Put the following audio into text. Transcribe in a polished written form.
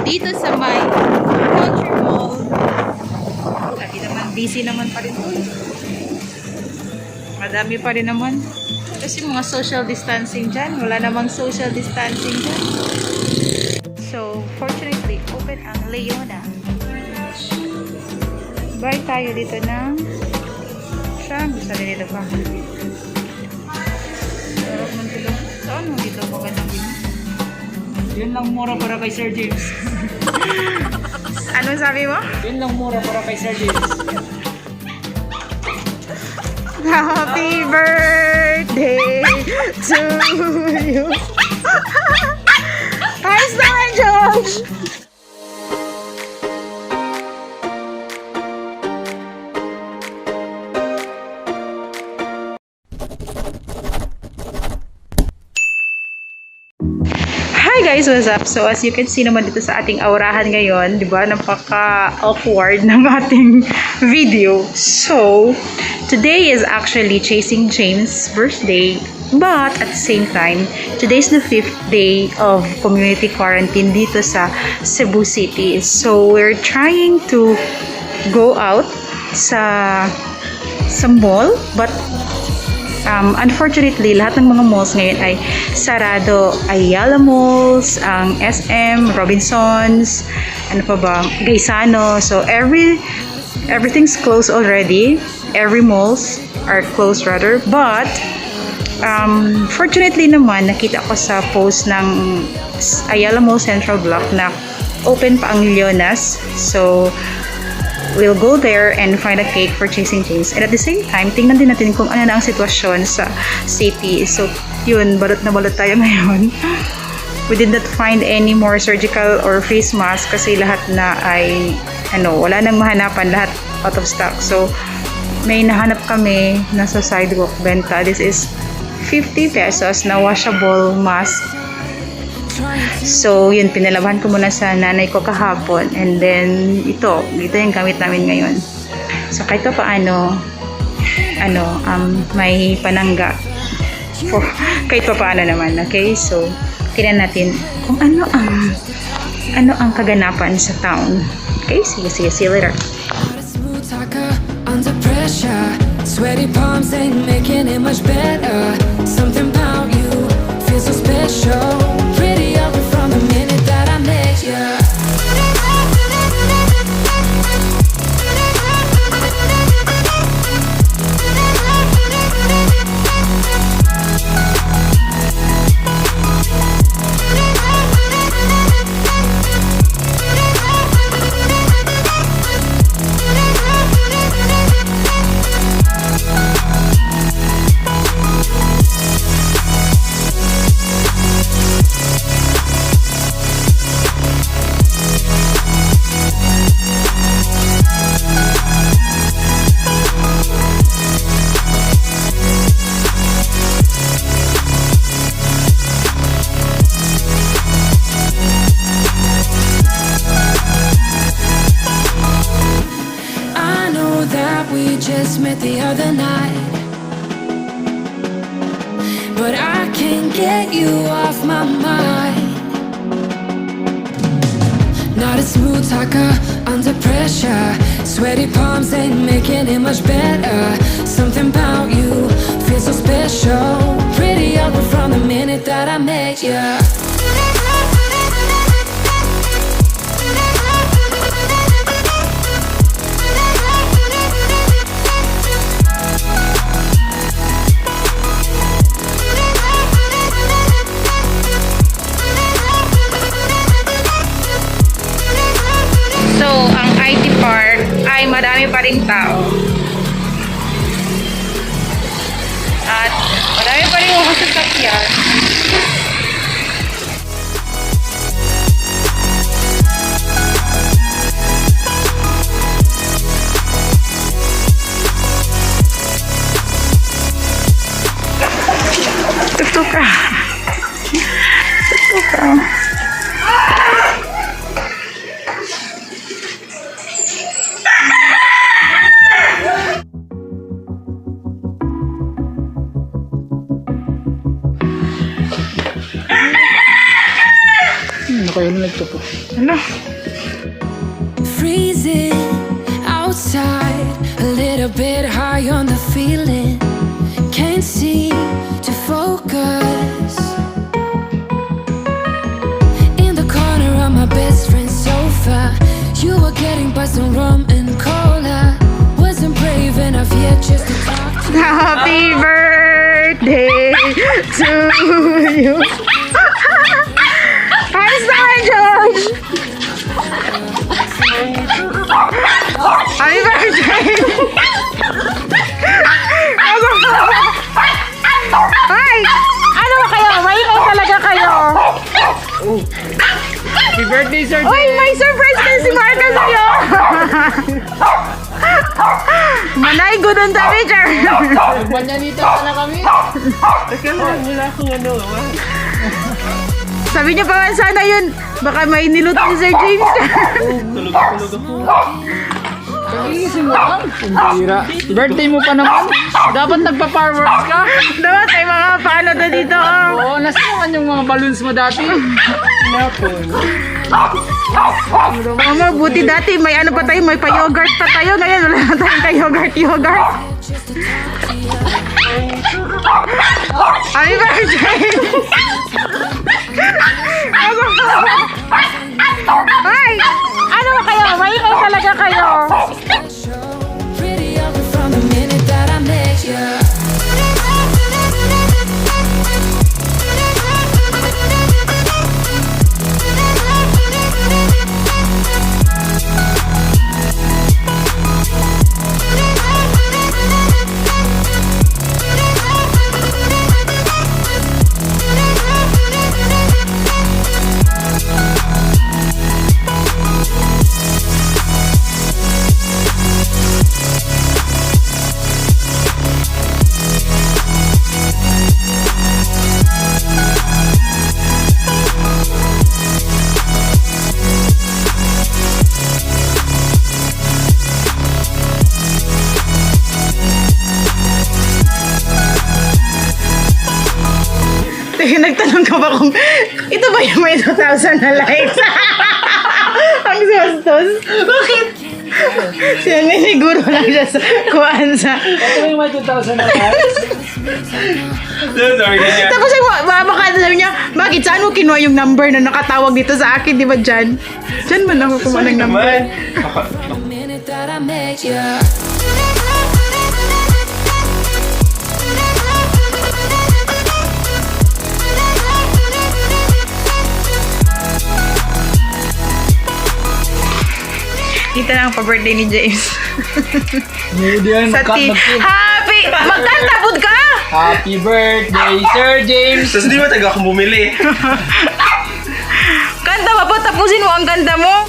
dito sa may Country Mall. Lagi naman, busy naman pa rin po. Madami pa rin naman. Kasi mga social distancing dyan. Wala namang social distancing dyan. So, fortunately, open ang Leona. Buy tayo dito ng saan? Gusto rin dito pa. Saan mo dito magandang dito? Yun lang mura para kay Sir James. Ano sabi mo? Yun lang mura para kay Sir James. Happy birthday to you. Ayos naman, Josh! Hi guys, what's up? So as you can see naman dito sa ating aurahan ngayon, di ba, napaka-awkward ng ating video. So, today is actually Chasing James' birthday, but at the same time, today is the 5th day of community quarantine dito sa Cebu City. So, we're trying to go out sa mall, but unfortunately, lahat ng mga malls ngayon ay sarado. Ayala Malls, ang SM, Robinsons, ano pa ba, Gaisano. So, everything's closed already. Every malls are closed rather. But, fortunately naman, nakita ko sa post ng Ayala Mall Central Block na open pa ang Leonas. So, we'll go there and find a cake for Chasing James. And at the same time, tingnan din natin kung ano na ang sitwasyon sa city. So, yun, balot na balot tayo ngayon. We did not find any more surgical or face mask kasi lahat na ay, wala nang mahanapan, lahat out of stock. So, may nahanap kami nasa sidewalk benta. This is 50 pesos na washable mask. So, yun, pinalabahan ko muna sa nanay ko kahapon. And then, ito yung gamit namin ngayon. So, kahit pa paano, may panangga. Kahit pa paano naman, okay? So, tingnan natin kung ano ang kaganapan sa town. Okay? See you later. Under pressure, sweaty palms ain't making it much better. Something about you feels so special. Pretty up from the minute that I met you. Just met the other night, but I can't get you off my mind. Not a smooth talker under pressure. Sweaty palms ain't making it much better. Something about you feels so special. Pretty up from the minute that I met you. Ay madami pa ring tao. At marami pa rin mga sasakyan. Tutuka. Ano kayo na nagtupok? Ano? Freezing outside, a little bit high on the feeling. Can't seem to focus. In the corner of my best friend's sofa, you were getting buzzed on rum and cola. Wasn't brave enough yet just to talk to you. Happy birthday to you. Ayos naman, Josh! Happy birthday! Ay! Ano ba kayo? Maingay talaga kayo! Happy birthday, Sir Uy, may surprise kayo si Marca sa'yo! Manay, gudon tabi, Char! Banyanita pala kami. Teka lang, wala akong ano. Sabi niya pa nga sana yun, baka may niluto si Sir James. Tulog ako. Kagising mo lang. Pambira. Birthday mo pa naman. Dapat nagpa-fireworks ka. Dapat ay mga paano na dito. Oo, nasa naman yung mga balloons mo dati. Mama, buti dati may ano pa tayo, may pa-yogurt pa tayo. Ngayon wala na tayong ka-yogurt. Happy birthday! Ay! Ano ba kayo? Maingay talaga kayo. Pretty over from the minute that I met you. Nagtanong ka ba kung ito ba yung may 2,000 na likes? Ang sustos. Bakit? Siya nga siguro lang siya sa kuhaan sa... Ito yung may 2,000 na likes. Tapos ay baka sabi niya, bakit saan mo kinuha yung number na nakatawag dito sa akin, di ba dyan? Dyan man ako kumuha ng number. The minute that I met you. Dito lang pa-birthday ni James. Hindi yan, Sa Happy! Magkanta pod ka! Happy birthday, Sir James! Tapos di ba taga akong bumili? Kanta ba po? Tapusin mo ang kanta mo?